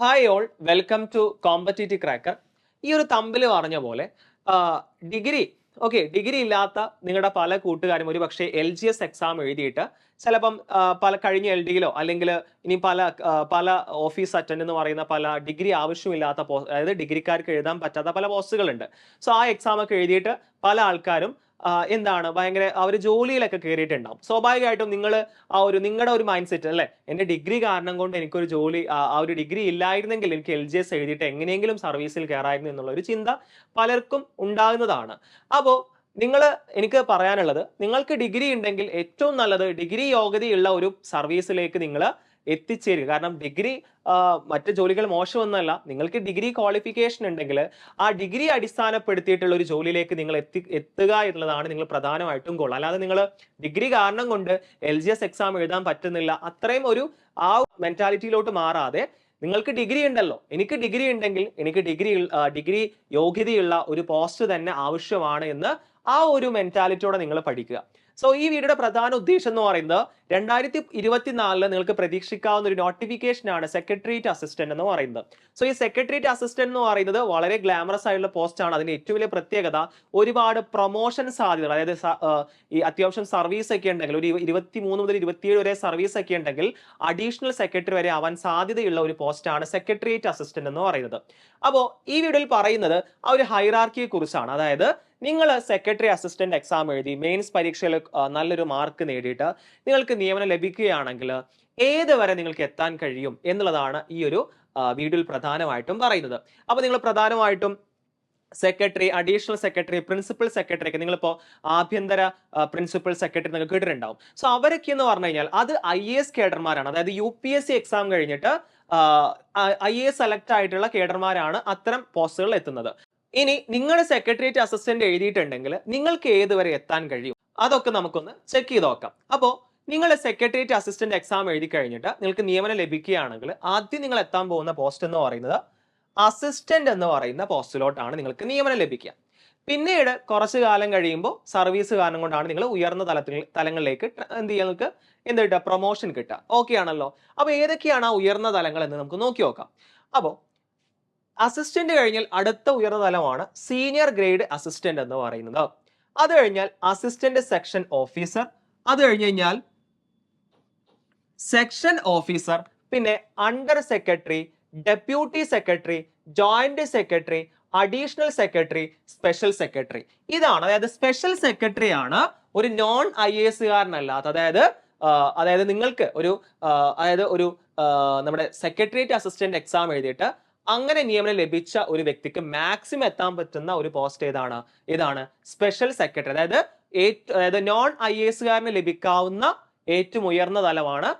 Hi all, welcome to competitive cracker. ഈ ഒരു തമ്പിൽ പറഞ്ഞ പോലെ ഡിഗ്രി ഡിഗ്രി ഇല്ലാത്ത നിങ്ങളുടെ പല കൂട്ടുകാരും ഒരു പക്ഷേ LGS എക്സാം എഴുതിയിട്ട് ചിലപ്പം പല കഴിഞ്ഞ LD-യിലോ അല്ലെങ്കിൽ ഇനി പല ഓഫീസ് അറ്റൻഡ് എന്ന് പറയുന്ന പല ഡിഗ്രി ആവശ്യമില്ലാത്ത അതായത് ഡിഗ്രിക്കാർക്ക് എഴുതാൻ പറ്റാത്ത പല പോസ്റ്റുകളുണ്ട്. സോ ആ എക്സാം ഒക്കെ എഴുതിയിട്ട് പല ആൾക്കാരും എന്താണ് ഭയങ്കര അവർ ജോലിയിലൊക്കെ കയറിയിട്ടുണ്ടാവും. സ്വാഭാവികമായിട്ടും നിങ്ങളുടെ ഒരു മൈൻഡ് സെറ്റ് അല്ലേ, എൻ്റെ ഡിഗ്രി കാരണം കൊണ്ട് എനിക്കൊരു ജോലി ആ ഒരു ഡിഗ്രി ഇല്ലായിരുന്നെങ്കിൽ എനിക്ക് LGS എഴുതിയിട്ട് എങ്ങനെയെങ്കിലും സർവീസിൽ കയറായിരുന്നു എന്നുള്ള ഒരു ചിന്ത പലർക്കും ഉണ്ടാകുന്നതാണ്. അപ്പോൾ എനിക്ക് പറയാനുള്ളത്, നിങ്ങൾക്ക് ഡിഗ്രി ഉണ്ടെങ്കിൽ ഏറ്റവും നല്ലത് ഡിഗ്രി യോഗ്യതയുള്ള ഒരു സർവീസിലേക്ക് നിങ്ങൾ എത്തിച്ചേരുക. കാരണം ഡിഗ്രി മറ്റ് ജോലികൾ മോശമൊന്നുമല്ല. നിങ്ങൾക്ക് ഡിഗ്രി ക്വാളിഫിക്കേഷൻ ഉണ്ടെങ്കിൽ ആ ഡിഗ്രി അടിസ്ഥാനപ്പെടുത്തിയിട്ടുള്ള ഒരു ജോലിയിലേക്ക് നിങ്ങൾ എത്തുക എന്നുള്ളതാണ് നിങ്ങൾ പ്രധാനമായിട്ടും ഗോൾ. അല്ലാതെ നിങ്ങൾ ഡിഗ്രി കാരണം കൊണ്ട് LGS എക്സാം എഴുതാൻ പറ്റുന്നില്ല അത്രയും ഒരു ആ മെന്റാലിറ്റിയിലോട്ട് മാറാതെ നിങ്ങൾക്ക് ഡിഗ്രി ഉണ്ടല്ലോ, എനിക്ക് ഡിഗ്രി ഉണ്ടെങ്കിൽ എനിക്ക് ഡിഗ്രി യോഗ്യതയുള്ള ഒരു പോസ്റ്റ് തന്നെ ആവശ്യമാണ് എന്ന് ആ ഒരു മെന്റാലിറ്റിയോടെ നിങ്ങൾ പഠിക്കുക. സോ ഈ വീഡിയോയുടെ പ്രധാന ഉദ്ദേശം എന്ന് പറയുന്നത് 2024 നിങ്ങൾക്ക് പ്രതീക്ഷിക്കാവുന്ന ഒരു നോട്ടിഫിക്കേഷൻ ആണ് സെക്രട്ടേറിയറ്റ് അസിസ്റ്റന്റ് എന്ന് പറയുന്നത്. സോ ഈ സെക്രട്ടേറിയറ്റ് അസിസ്റ്റന്റ് എന്ന് പറയുന്നത് വളരെ ഗ്ലാമറസ് ആയിട്ടുള്ള പോസ്റ്റ് ആണ്. അതിന്റെ ഏറ്റവും വലിയ പ്രത്യേകത ഒരുപാട് പ്രൊമോഷൻ സാധ്യതകൾ, അതായത് ഈ അത്യാവശ്യം സർവീസ് ഒക്കെ ഉണ്ടെങ്കിൽ ഒരു 23 മുതൽ 27 വരെ സർവീസ് ഒക്കെ ഉണ്ടെങ്കിൽ അഡീഷണൽ സെക്രട്ടറി വരെ ആവാൻ സാധ്യതയുള്ള ഒരു പോസ്റ്റ് ആണ് സെക്രട്ടേറിയറ്റ് അസിസ്റ്റന്റ് എന്ന് പറയുന്നത്. അപ്പോൾ ഈ വീഡിയോയിൽ പറയുന്നത് ആ ഒരു ഹൈറാർക്കിയെ കുറിച്ചാണ്. അതായത് നിങ്ങൾ സെക്രട്ടറി അസിസ്റ്റന്റ് എക്സാം എഴുതി മെയിൻസ് പരീക്ഷയിൽ നല്ലൊരു മാർക്ക് നേടിയിട്ട് നിങ്ങൾക്ക് നിയമനം ലഭിക്കുകയാണെങ്കിൽ ഏത് വരെ നിങ്ങൾക്ക് എത്താൻ കഴിയും എന്നുള്ളതാണ് ഈ ഒരു വീഡിയോയിൽ പ്രധാനമായിട്ടും പറയുന്നത്. അപ്പോൾ നിങ്ങൾ പ്രധാനമായിട്ടും secretary, additional secretary, principal secretary ഒക്കെ നിങ്ങളിപ്പോൾ ആഭ്യന്തര പ്രിൻസിപ്പൽ സെക്രട്ടറി എന്നൊക്കെ കേട്ടിട്ടുണ്ടാവും. സോ അവരൊക്കെ എന്ന് പറഞ്ഞു കഴിഞ്ഞാൽ അത് IAS കേഡർമാരാണ്. അതായത് UPSC എക്സാം കഴിഞ്ഞിട്ട് IAS സെലക്ട് ആയിട്ടുള്ള കേഡർമാരാണ് അത്തരം പോസ്റ്റുകളിൽ എത്തുന്നത്. ഇനി നിങ്ങൾ സെക്രട്ടേറിയറ്റ് അസിസ്റ്റന്റ് എഴുതിയിട്ടുണ്ടെങ്കിൽ നിങ്ങൾക്ക് ഏതുവരെ എത്താൻ കഴിയും അതൊക്കെ നമുക്കൊന്ന് ചെക്ക് ചെയ്ത് നോക്കാം. അപ്പോൾ നിങ്ങൾ സെക്രട്ടേറിയറ്റ് അസിസ്റ്റന്റ് എക്സാം എഴുതി കഴിഞ്ഞിട്ട് നിങ്ങൾക്ക് നിയമനം ലഭിക്കുകയാണെങ്കിൽ ആദ്യം നിങ്ങൾ എത്താൻ പോകുന്ന പോസ്റ്റ് എന്ന് പറയുന്നത് അസിസ്റ്റന്റ് എന്ന് പറയുന്ന പോസ്റ്റിലോട്ടാണ് നിങ്ങൾക്ക് നിയമനം ലഭിക്കുക. പിന്നീട് കുറച്ചു കാലം കഴിയുമ്പോൾ സർവീസ് കാരണം കൊണ്ടാണ് നിങ്ങൾ ഉയർന്ന തലങ്ങളിലേക്ക് നിങ്ങൾക്ക് എന്ത് കിട്ടുക, പ്രൊമോഷൻ കിട്ടുക. ഓക്കെ ആണല്ലോ. അപ്പോൾ ഏതൊക്കെയാണ് ആ ഉയർന്ന തലങ്ങൾ എന്ന് നമുക്ക് നോക്കി നോക്കാം. അപ്പോൾ അസിസ്റ്റന്റ് കഴിഞ്ഞാൽ അടുത്ത ഉയർന്ന തലമാണ് സീനിയർ ഗ്രേഡ് അസിസ്റ്റന്റ് എന്ന് പറയുന്നത്. അത് കഴിഞ്ഞാൽ അസിസ്റ്റന്റ് സെക്ഷൻ ഓഫീസർ, അത് കഴിഞ്ഞാൽ സെക്ഷൻ ഓഫീസർ, പിന്നെ under secretary, deputy secretary, joint secretary, additional secretary, special secretary. ഇതാണ്, അതായത് സ്പെഷ്യൽ സെക്രട്ടറി ആണ് ഒരു നോൺ IAS കാരനല്ലാത്ത, അതായത് നിങ്ങൾക്ക് ഒരു നമ്മുടെ സെക്രട്ടേറിയറ്റ് അസിസ്റ്റന്റ് എക്സാം എഴുതിയിട്ട് അങ്ങനെ നിയമനം ലഭിച്ച ഒരു വ്യക്തിക്ക് മാക്സിമം എത്താൻ പറ്റുന്ന ഒരു പോസ്റ്റ് ഇതാണ് സ്പെഷ്യൽ സെക്രട്ടറി. അതായത് നോൺ IAS കാരന് ലഭിക്കാവുന്ന ഏറ്റവും ഉയർന്ന തലമാണ്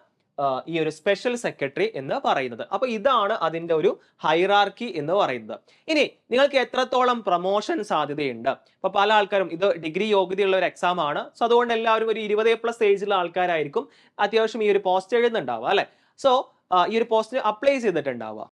ഈ ഒരു സ്പെഷ്യൽ സെക്രട്ടറി എന്ന് പറയുന്നത്. അപ്പൊ ഇതാണ് അതിന്റെ ഒരു ഹൈറാർക്കി എന്ന് പറയുന്നത്. ഇനി നിങ്ങൾക്ക് എത്രത്തോളം പ്രൊമോഷൻ സാധ്യതയുണ്ട്? ഇപ്പൊ പല ആൾക്കാരും ഇത് ഡിഗ്രി യോഗ്യതയുള്ള ഒരു എക്സാം ആണ്. സോ അതുകൊണ്ട് എല്ലാവരും ഒരു 20+ ഏജിലുള്ള ആൾക്കാരായിരിക്കും അത്യാവശ്യം ഈ ഒരു പോസ്റ്റ് എഴുതുന്നുണ്ടാവുക അല്ലെ. സോ ഈ ഒരു പോസ്റ്റിന് അപ്ലൈ ചെയ്തിട്ടുണ്ടാവുക.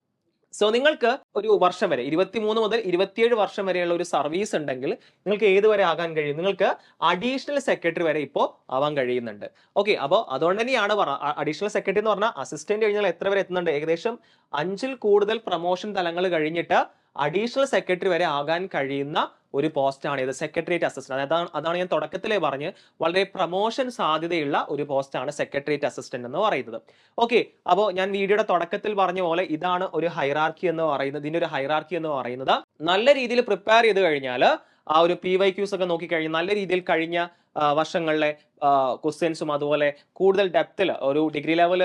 സോ നിങ്ങൾക്ക് ഒരു വർഷം വരെ 23 മുതൽ 27 വർഷം വരെയുള്ള ഒരു സർവീസ് ഉണ്ടെങ്കിൽ നിങ്ങൾക്ക് ഏതുവരെ ആകാൻ കഴിയും? നിങ്ങൾക്ക് അഡീഷണൽ സെക്രട്ടറി വരെ ഇപ്പോൾ ആവാൻ കഴിയുന്നുണ്ട്. ഓക്കെ, അപ്പോൾ അതുകൊണ്ട് തന്നെയാണ് അഡീഷണൽ സെക്രട്ടറി എന്ന് പറഞ്ഞാൽ അസിസ്റ്റന്റ് കഴിഞ്ഞാൽ എത്ര വരെ എത്തുന്നുണ്ട്? ഏകദേശം 5ൽ കൂടുതൽ പ്രൊമോഷൻ തലങ്ങൾ കഴിഞ്ഞിട്ട് അഡീഷണൽ സെക്രട്ടറി വരെ ആകാൻ കഴിയുന്ന ഒരു പോസ്റ്റാണ് ഇത് സെക്രട്ടേറിയറ്റ് അസിസ്റ്റന്റ്. അതാണ് ഞാൻ തുടക്കത്തിലേ പറഞ്ഞ് വളരെ പ്രൊമോഷൻ സാധ്യതയുള്ള ഒരു പോസ്റ്റാണ് സെക്രട്ടേറിയറ്റ് അസിസ്റ്റന്റ് എന്ന് പറയുന്നത്. ഓക്കെ, അപ്പോൾ ഞാൻ വീഡിയോയുടെ തുടക്കത്തിൽ പറഞ്ഞ പോലെ ഇതാണ് ഒരു ഹൈറാർക്കി എന്ന് പറയുന്നത്. ഇതിന്റെ ഒരു ഹൈറാർക്കി എന്ന് പറയുന്നത് നല്ല രീതിയിൽ പ്രിപ്പയർ ചെയ്ത് കഴിഞ്ഞാൽ ആ ഒരു PYQs ഒക്കെ നോക്കിക്കഴിഞ്ഞാൽ നല്ല രീതിയിൽ കഴിഞ്ഞ വർഷങ്ങളിലെ ക്വസ്റ്റ്യൻസും അതുപോലെ കൂടുതൽ ഡെപ്തിൽ ഒരു ഡിഗ്രി ലെവൽ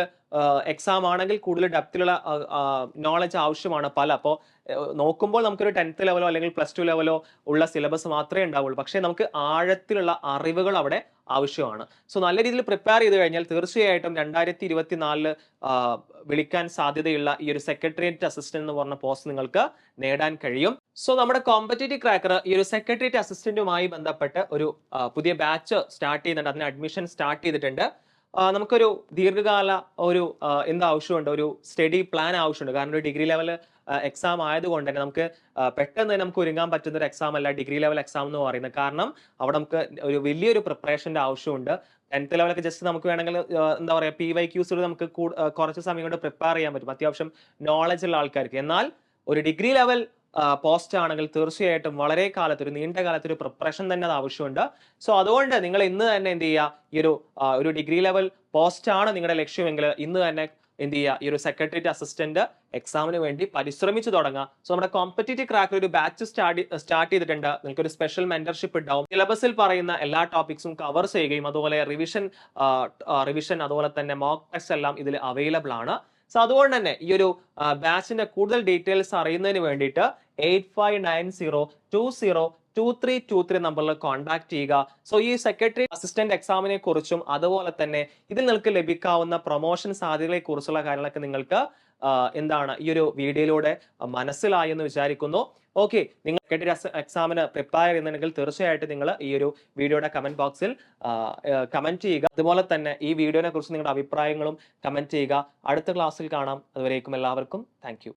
എക്സാം ആണെങ്കിൽ കൂടുതൽ ഡെപ്തിലുള്ള നോളജ് ആവശ്യമാണ് അപ്പോൾ നോക്കുമ്പോൾ നമുക്കൊരു 10th ലെവലോ അല്ലെങ്കിൽ +2 ലെവലോ ഉള്ള സിലബസ് മാത്രമേ ഉണ്ടാവുള്ളൂ. പക്ഷേ നമുക്ക് ആഴത്തിലുള്ള അറിവുകൾ അവിടെ ആവശ്യമാണ്. സോ നല്ല രീതിയിൽ പ്രിപ്പയർ ചെയ്ത് കഴിഞ്ഞാൽ തീർച്ചയായിട്ടും 2024 വിളിക്കാൻ സാധ്യതയുള്ള ഈ ഒരു സെക്രട്ടേറിയറ്റ് അസിസ്റ്റന്റ് എന്ന് പറഞ്ഞ പോസ്റ്റ് നിങ്ങൾക്ക് നേടാൻ കഴിയും. സോ നമ്മുടെ കോമ്പറ്റേറ്റീവ് ക്രാക്കർ ഈ ഒരു സെക്രട്ടേറിയറ്റ് അസിസ്റ്റന്റുമായി ബന്ധപ്പെട്ട് ഒരു പുതിയ ബാച്ച് സ്റ്റാർട്ട് ചെയ്യുന്നുണ്ട്. അതിന് അഡ്മിഷൻ സ്റ്റാർട്ട് ചെയ്തിട്ടുണ്ട്. നമുക്കൊരു ദീർഘകാല ഒരു എന്ത് ആവശ്യമുണ്ട്, ഒരു സ്റ്റഡി പ്ലാൻ ആവശ്യമുണ്ട്. കാരണം ഒരു ഡിഗ്രി ലെവൽ എക്സാം ആയതുകൊണ്ട് തന്നെ നമുക്ക് പെട്ടെന്ന് തന്നെ നമുക്ക് ഒരുങ്ങാൻ പറ്റുന്ന ഒരു എക്സാം അല്ല ഡിഗ്രി ലെവൽ എക്സാം എന്ന് പറയുന്നത്. കാരണം അവിടെ നമുക്ക് ഒരു വലിയൊരു പ്രിപ്പറേഷന്റെ ആവശ്യമുണ്ട്. 10th ലെവലൊക്കെ ജസ്റ്റ് നമുക്ക് വേണമെങ്കിൽ എന്താ പറയുക, PYQs നമുക്ക് കുറച്ച് സമയം കൊണ്ട് പ്രിപ്പയർ ചെയ്യാൻ പറ്റും അത്യാവശ്യം നോളജ് ഉള്ള ആൾക്കാർക്ക്. എന്നാൽ ഒരു ഡിഗ്രി ലെവൽ പോസ്റ്റ് ആണെങ്കിൽ തീർച്ചയായിട്ടും വളരെ കാലത്ത്, ഒരു നീണ്ട കാലത്ത് ഒരു പ്രിപ്പറേഷൻ തന്നെ അത് ആവശ്യമുണ്ട്. സോ അതുകൊണ്ട് നിങ്ങൾ ഇന്ന് തന്നെ എന്ത് ചെയ്യുക, ഈ ഒരു ഡിഗ്രി ലെവൽ പോസ്റ്റ് ആണ് നിങ്ങളുടെ ലക്ഷ്യമെങ്കിൽ ഇന്ന് തന്നെ എന്ത് ചെയ്യുക, ഈ ഒരു സെക്രട്ടേറിയറ്റ് അസിസ്റ്റന്റ് എക്സാമിന് വേണ്ടി പരിശ്രമിച്ചു തുടങ്ങുക. സോ നമ്മുടെ കോമ്പറ്റേറ്റീവ് ക്രാക്കർ ഒരു ബാച്ച് സ്റ്റാർട്ട് ചെയ്തിട്ടുണ്ട്. നിങ്ങൾക്ക് ഒരു സ്പെഷ്യൽ മെന്റർഷിപ്പ് ഉണ്ടാവും. സിലബസിൽ പറയുന്ന എല്ലാ ടോപ്പിക്സും കവർ ചെയ്യുകയും അതുപോലെ റിവിഷൻ അതുപോലെ തന്നെ മോക്ക് ടെസ്റ്റ് എല്ലാം ഇതിൽ അവൈലബിൾ ആണ്. സോ അതുകൊണ്ട് തന്നെ ഈ ഒരു ബാച്ചിന്റെ കൂടുതൽ ഡീറ്റെയിൽസ് അറിയുന്നതിന് വേണ്ടിയിട്ട് 8590202323 നമ്പറിൽ കോൺടാക്ട് ചെയ്യുക. സോ ഈ സെക്രട്ടറി അസിസ്റ്റന്റ് എക്സാമിനെ കുറിച്ചും അതുപോലെ തന്നെ ഇതിൽ നിങ്ങൾക്ക് ലഭിക്കാവുന്ന പ്രൊമോഷൻ സാധ്യതകളെ കുറിച്ചുള്ള കാര്യങ്ങളൊക്കെ നിങ്ങൾക്ക് എന്താണ് ഈ ഒരു വീഡിയോയിലൂടെ മനസ്സിലായി എന്ന് വിചാരിക്കുന്നു. ഓക്കെ, നിങ്ങൾ സെക്രട്ടറി എക്സാമിന് പ്രിപ്പയർ ചെയ്യുന്നുണ്ടെങ്കിൽ തീർച്ചയായിട്ടും നിങ്ങൾ ഈ ഒരു വീഡിയോയുടെ കമന്റ് ബോക്സിൽ കമന്റ് ചെയ്യുക. അതുപോലെ തന്നെ ഈ വീഡിയോനെ കുറിച്ച് നിങ്ങളുടെ അഭിപ്രായങ്ങളും കമന്റ് ചെയ്യുക. അടുത്ത ക്ലാസ്സിൽ കാണാം. അതുവരേക്കും എല്ലാവർക്കും താങ്ക് യു.